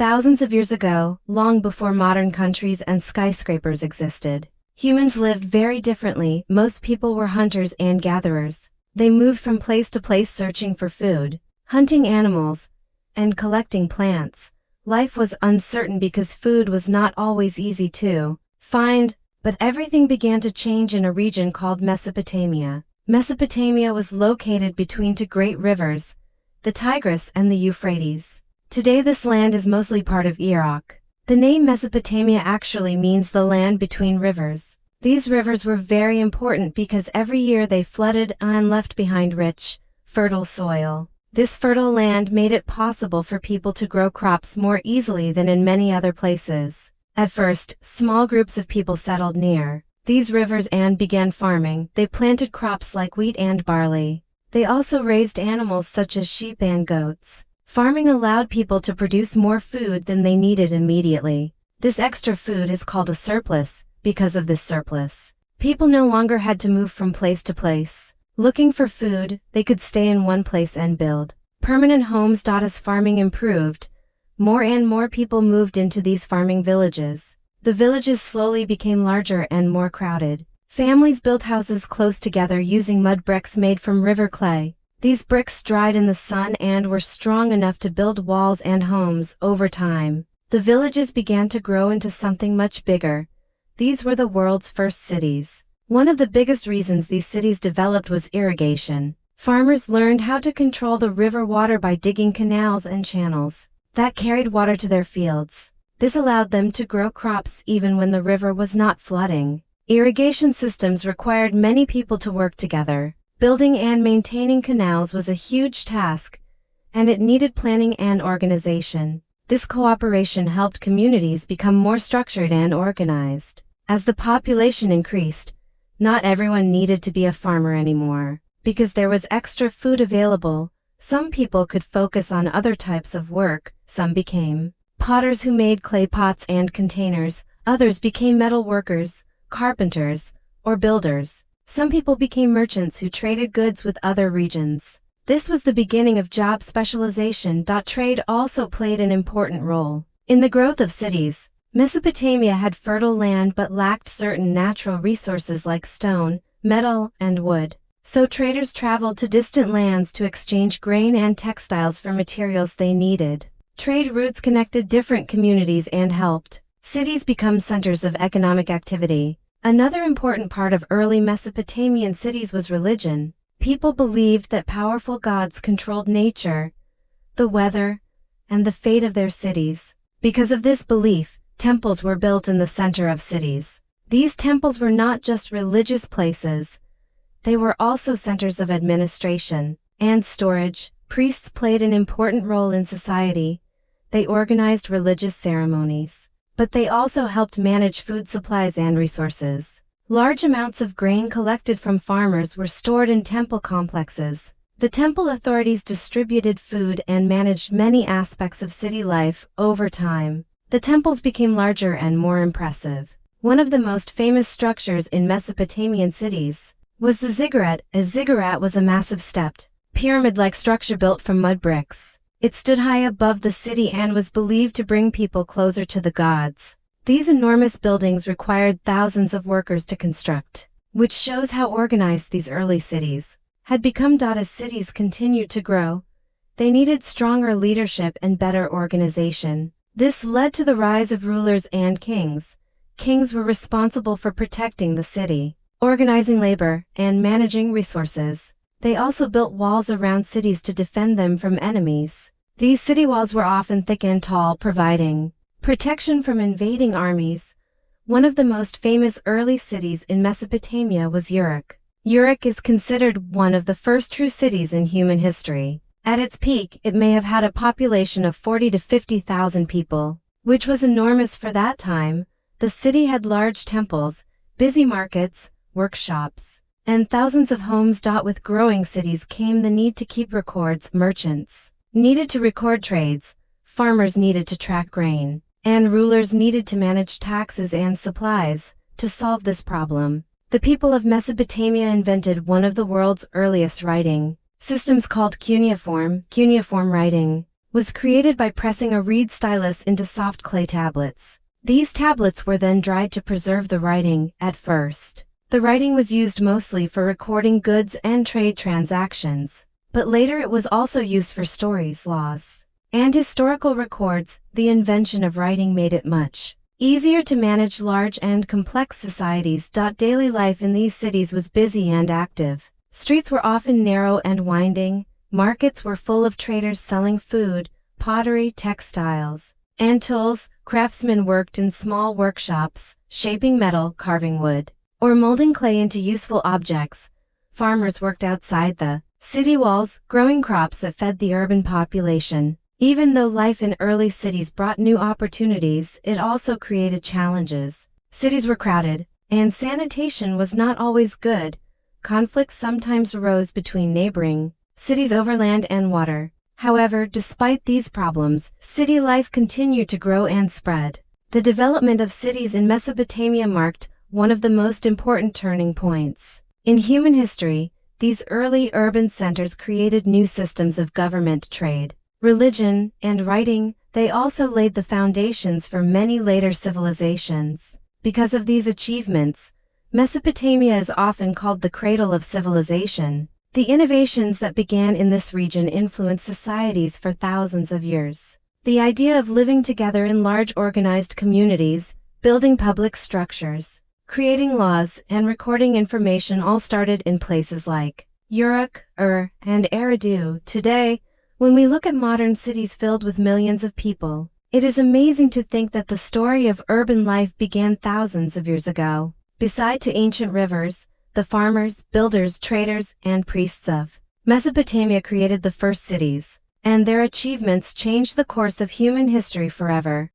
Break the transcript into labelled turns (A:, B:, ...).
A: Thousands of years ago, long before modern countries and skyscrapers existed, humans lived very differently. Most people were hunters and gatherers. They moved from place to place searching for food, hunting animals, and collecting plants. Life was uncertain because food was not always easy to find, but everything began to change in a region called Mesopotamia. Mesopotamia was located between two great rivers, the Tigris and the Euphrates. Today this land is mostly part of Iraq. The name Mesopotamia actually means the land between rivers. These rivers were very important because every year they flooded and left behind rich, fertile soil. This fertile land made it possible for people to grow crops more easily than in many other places. At first, small groups of people settled near these rivers and began farming. They planted crops like wheat and barley. They also raised animals such as sheep and goats. Farming allowed people to produce more food than they needed immediately. This extra food is called a surplus. Because of this surplus, people no longer had to move from place to place. Looking for food, they could stay in one place and build permanent homes. As farming improved, more and more people moved into these farming villages. The villages slowly became larger and more crowded. Families built houses close together using mud bricks made from river clay. These bricks dried in the sun and were strong enough to build walls and homes. Over time, the villages began to grow into something much bigger. These were the world's first cities. One of the biggest reasons these cities developed was irrigation. Farmers learned how to control the river water by digging canals and channels that carried water to their fields. This allowed them to grow crops even when the river was not flooding. Irrigation systems required many people to work together. Building and maintaining canals was a huge task, and it needed planning and organization. This cooperation helped communities become more structured and organized. As the population increased, not everyone needed to be a farmer anymore. Because there was extra food available, some people could focus on other types of work. Some became potters who made clay pots and containers. Others became metal workers, carpenters, or builders. Some people became merchants who traded goods with other regions. This was the beginning of job specialization. Trade also played an important role in the growth of cities. Mesopotamia had fertile land but lacked certain natural resources like stone, metal, and wood. So traders traveled to distant lands to exchange grain and textiles for materials they needed. Trade routes connected different communities and helped cities become centers of economic activity. Another important part of early Mesopotamian cities was religion. People believed that powerful gods controlled nature, the weather, and the fate of their cities. Because of this belief, temples were built in the center of cities. These temples were not just religious places, they were also centers of administration and storage. Priests played an important role in society. They organized religious ceremonies, but they also helped manage food supplies and resources. Large amounts of grain collected from farmers were stored in temple complexes. The temple authorities distributed food and managed many aspects of city life. Over time, the temples became larger and more impressive. One of the most famous structures in Mesopotamian cities was the ziggurat. A ziggurat was a massive stepped, pyramid-like structure built from mud bricks. It stood high above the city and was believed to bring people closer to the gods. These enormous buildings required thousands of workers to construct, which shows how organized these early cities had become. As cities continued to grow, they needed stronger leadership and better organization. This led to the rise of rulers and kings. Kings were responsible for protecting the city, organizing labor, and managing resources. They also built walls around cities to defend them from enemies. These city walls were often thick and tall, providing protection from invading armies. One of the most famous early cities in Mesopotamia was Uruk. Uruk is considered one of the first true cities in human history. At its peak, it may have had a population of 40 to 50,000 people, which was enormous for that time. The city had large temples, busy markets, workshops, and thousands of homes. With growing cities came the need to keep records. Merchants needed to record trades, farmers needed to track grain, and rulers needed to manage taxes and supplies. To solve this problem, the people of Mesopotamia invented one of the world's earliest writing systems called cuneiform writing. was created by pressing a reed stylus into soft clay tablets. These tablets were then dried to preserve the writing. At first, the writing was used mostly for recording goods and trade transactions, but later it was also used for stories, laws, and historical records. The invention of writing made it much easier to manage large and complex societies. Daily life in these cities was busy and active. Streets were often narrow and winding. Markets were full of traders selling food, pottery, textiles, and tools. Craftsmen worked in small workshops, shaping metal, carving wood, or molding clay into useful objects. Farmers worked outside the city walls, growing crops that fed the urban population. Even though life in early cities brought new opportunities, it also created challenges. Cities were crowded, and sanitation was not always good. Conflicts sometimes arose between neighboring cities over land and water. However, despite these problems, city life continued to grow and spread. The development of cities in Mesopotamia marked one of the most important turning points in human history. These early urban centers created new systems of government, trade, religion, and writing. They also laid the foundations for many later civilizations. Because of these achievements, Mesopotamia is often called the cradle of civilization. The innovations that began in this region influenced societies for thousands of years. The idea of living together in large organized communities, building public structures, creating laws, and recording information all started in places like Uruk, Ur, and Eridu. Today, when we look at modern cities filled with millions of people, it is amazing to think that the story of urban life began thousands of years ago. Beside to ancient rivers, the farmers, builders, traders, and priests of Mesopotamia created the first cities, and their achievements changed the course of human history forever.